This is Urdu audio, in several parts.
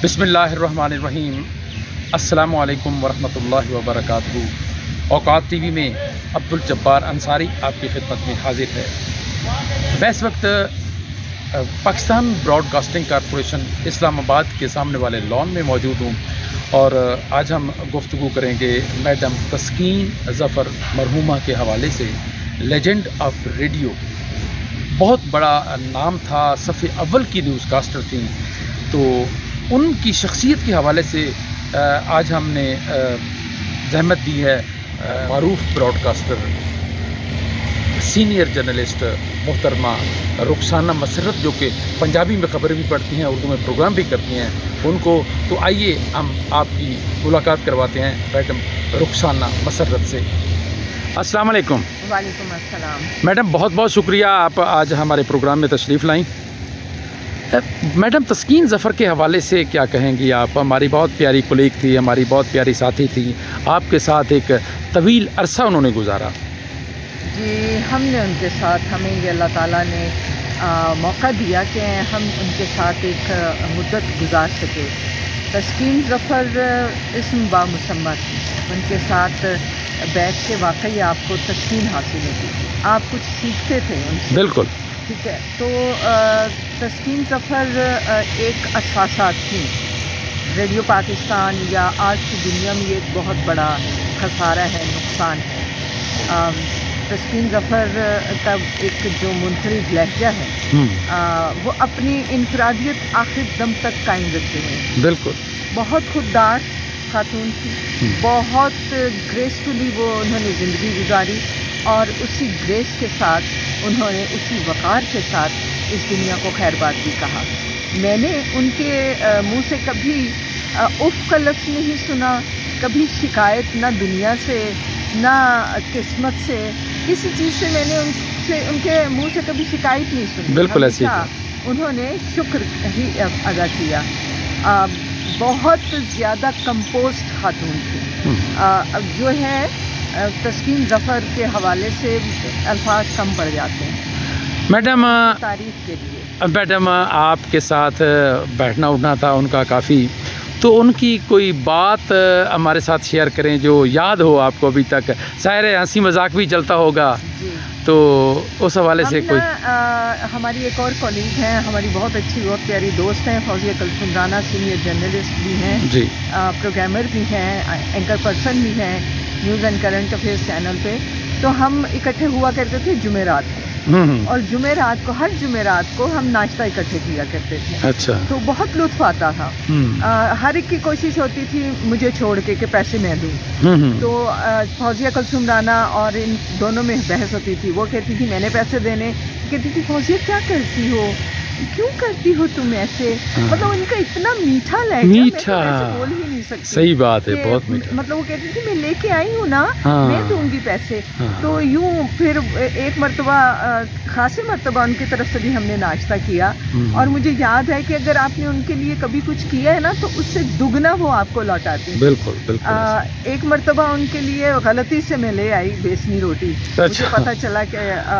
بسم اللہ الرحمن الرحیم۔ السلام علیکم ورحمۃ اللہ وبرکاتہ۔ اوقات ٹی وی میں عبدالجبار انصاری آپ کی خدمت میں حاضر ہے۔ میں اس وقت پاکستان براڈ کاسٹنگ کارپوریشن اسلام آباد کے سامنے والے لان میں موجود ہوں، اور آج ہم گفتگو کریں گے میڈم تسکین ظفر مرحومہ کے حوالے سے۔ لیجنڈ آف ریڈیو، بہت بڑا نام تھا، صف اول کی نیوز کاسٹر تھیں، تو ان کی شخصیت کے حوالے سے آج ہم نے زحمت دی ہے معروف براڈ کاسٹر، سینئر جرنلسٹ محترمہ رخسانہ مسرت، جو کہ پنجابی میں خبریں بھی پڑھتی ہیں، اردو میں پروگرام بھی کرتی ہیں، ان کو تو آئیے ہم آپ کی ملاقات کرواتے ہیں میڈم رخسانہ مسرت سے۔ السلام علیکم۔ وعلیکم السلام۔ میڈم بہت بہت شکریہ، آپ آج ہمارے پروگرام میں تشریف لائیں۔ میڈم تسکین ظفر کے حوالے سے کیا کہیں گی آپ؟ ہماری بہت پیاری کولیگ تھی، ہماری بہت پیاری ساتھی تھی، آپ کے ساتھ ایک طویل عرصہ انہوں نے گزارا۔ جی، ہم نے ان کے ساتھ، ہمیں یہ اللہ تعالیٰ نے موقع دیا کہ ہم ان کے ساتھ ایک مدت گزار سکے۔ تسکین ظفر اسم بامسمہ تھی، ان کے ساتھ بیٹھ کے واقعی آپ کو تسکین حاصل ہوتی، آپ کچھ سیکھتے تھے ان سے۔ بالکل ٹھیک ہے، تو تسکین ظفر ایک اساسات تھیں ریڈیو پاکستان یا آج کی دنیا میں، یہ ایک بہت بڑا خسارہ ہے، نقصان ہے۔ تسکین ظفر کا ایک جو منفرد لہجہ ہے، وہ اپنی انفرادیت آخر دم تک قائم رکھتے ہیں۔ بالکل، بہت خوددار خاتون تھی، بہت گریسفلی انہوں نے زندگی گزاری، اور اسی گریس کے ساتھ انہوں نے اسی وقار کے ساتھ اس دنیا کو خیر بات بھی کہا۔ میں نے ان کے منہ سے کبھی اف کا لفظ نہیں سنا، کبھی شکایت نہ دنیا سے نہ قسمت سے، کسی چیز سے میں نے ان کے منہ سے کبھی شکایت نہیں سنی۔ بالکل ایسی انہوں نے شکر ہی ادا کیا۔ بہت زیادہ کمپوزڈ خاتون تھی۔ جو ہے تسکین ظفر کے حوالے سے الفاظ کم پڑ جاتے ہیں میڈم تعریف کے لیے۔ میڈم آپ کے ساتھ بیٹھنا اٹھنا تھا ان کا کافی، تو ان کی کوئی بات ہمارے ساتھ شیئر کریں جو یاد ہو آپ کو ابھی تک؟ ظاہر ہے ہنسی مذاق بھی چلتا ہوگا، جی، تو اس حوالے سے کوئی؟ ہماری ایک اور کولیگ ہیں، ہماری بہت اچھی بہت پیاری دوست ہیں، فوزیہ کلثوم رانا، سینئر جرنلسٹ بھی ہیں، جی، پروگرامر بھی ہیں، اینکر پرسن بھی ہیں news and current affairs channel پہ۔ تو ہم اکٹھے ہوا کرتے تھے جمعرات کو، اور جمعرات کو، ہر جمعرات کو ہم ناشتہ اکٹھے کیا کرتے تھے۔ اچھا، تو بہت لطف آتا تھا۔ ہر ایک کی کوشش ہوتی تھی مجھے چھوڑ کے کہ پیسے میں دوں، تو فوزیہ کلثوم رانا اور ان دونوں میں بحث ہوتی تھی۔ وہ کہتی تھی میں نے پیسے دینے، کہتی تھی فوزیہ کیا کرتی ہو، کیوں کرتی ہو تم ایسے؟ مطلب ان کا اتنا میٹھا لہجہ، میٹھا، میں بول ہی نہیں سکتی۔ صحیح بات ہے، بہت میٹھا۔ مطلب وہ کہتی تھی میں لے کے آئی ہوں نا، میں دوں گی پیسے۔ تو یوں پھر ایک مرتبہ، خاصی مرتبہ ان کی طرف سے بھی ہم نے ناشتہ کیا، اور مجھے یاد ہے کہ اگر آپ نے ان کے لیے کبھی کچھ کیا ہے نا تو اس سے دگنا وہ آپ کو لوٹاتی۔ بالکل بالکل۔ ایک مرتبہ ان کے لیے غلطی سے میں لے آئی بیسنی روٹی، مجھے پتا چلا کہ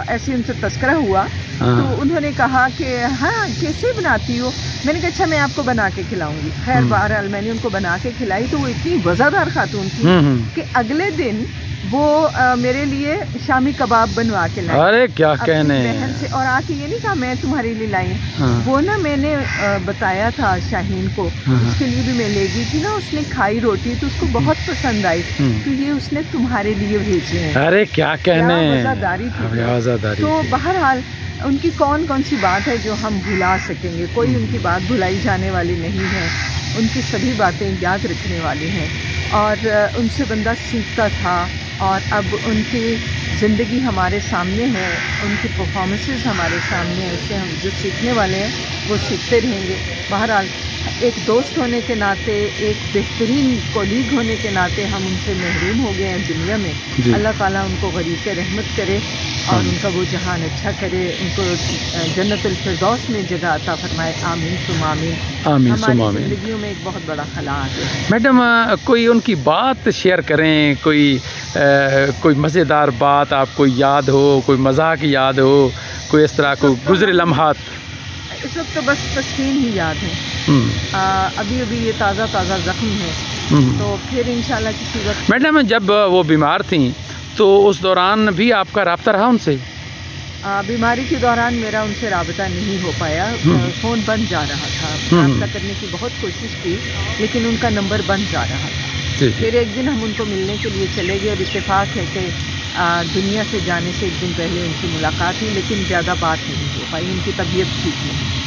ایسے ان سے تذکرہ ہوا، تو انہوں نے کہا کہ ہاں کیسے بناتی ہو؟ میں نے کہا اچھا میں آپ کو بنا کے کھلاؤں گی۔ خیر بہرحال میں نے ان کو بنا کے کھلائی، تو وہ اتنی وزادار خاتون تھی کہ اگلے دن وہ میرے لیے شامی کباب بنوا کے لائی۔ ارے کیا کہنے، بہن سے، اور آ کے یہ نہیں کہا میں تمہارے لیے لائی ہوں، وہ نا میں نے بتایا تھا شاہین کو، اس کے لیے بھی میں لے گئی تھی نا، اس نے کھائی روٹی تو اس کو بہت پسند آئی، تو یہ اس نے تمہارے لیے بھیجے ہیں۔ ارے کیا کہنے، وزاداری تھی۔ تو بہرحال ان کی کون سی بات ہے جو ہم بھلا سکیں گے؟ کوئی ان کی بات بھلائی جانے والی نہیں ہے، ان کی سبھی باتیں یاد رکھنے والی ہیں، اور ان سے بندہ سیکھتا تھا، اور اب ان کی زندگی ہمارے سامنے ہے، ان کی پرفارمنسز ہمارے سامنے ہیں، اس سے ہم جو سیکھنے والے ہیں وہ سیکھتے رہیں گے۔ بہرحال ایک دوست ہونے کے ناطے، ایک بہترین کولیگ ہونے کے ناطے ہم ان سے محروم ہو گئے ہیں دنیا میں۔ اللہ تعالیٰ ان کو غریق رحمت کرے، اور ان کا وہ جہان اچھا کرے، ان کو جنت الفردوس میں جگہ عطا فرمائے، آمین ثم آمین۔ آمین ثم آمین۔ ہماری زندگیوں میں ایک بہت بڑا خلا ہے۔ میڈم کوئی ان کی بات شیئر کریں، کوئی مزیدار بات آپ کو یاد ہو، کوئی مزاح کی یاد ہو، کوئی اس طرح کو گزرے لمحات؟ اس وقت تو بس تسکین ہی یاد ہے. ابھی ابھی یہ تازہ تازہ زخم ہے. تو پھر انشاءاللہ کسی وقت. میڈم جب وہ بیمار تھیں تو اس دوران بھی آپ کا رابطہ رہا ان سے؟ بیماری کے دوران میرا ان سے رابطہ نہیں ہو پایا. فون بند جا رہا تھا. رابطہ کرنے کی بہت کوشش کی لیکن ان کا نمبر بند جا رہا تھا. پھر ایک دن ہم ان کو ملنے کے لیے چلے گئے اور اتفاق ہے کہ دنیا سے جانے سے ایک دن پہلے ان کی ملاقات ہوئی لیکن زیادہ بات نہیں ہو پائی. ان کی طبیعت ٹھیک نہیں.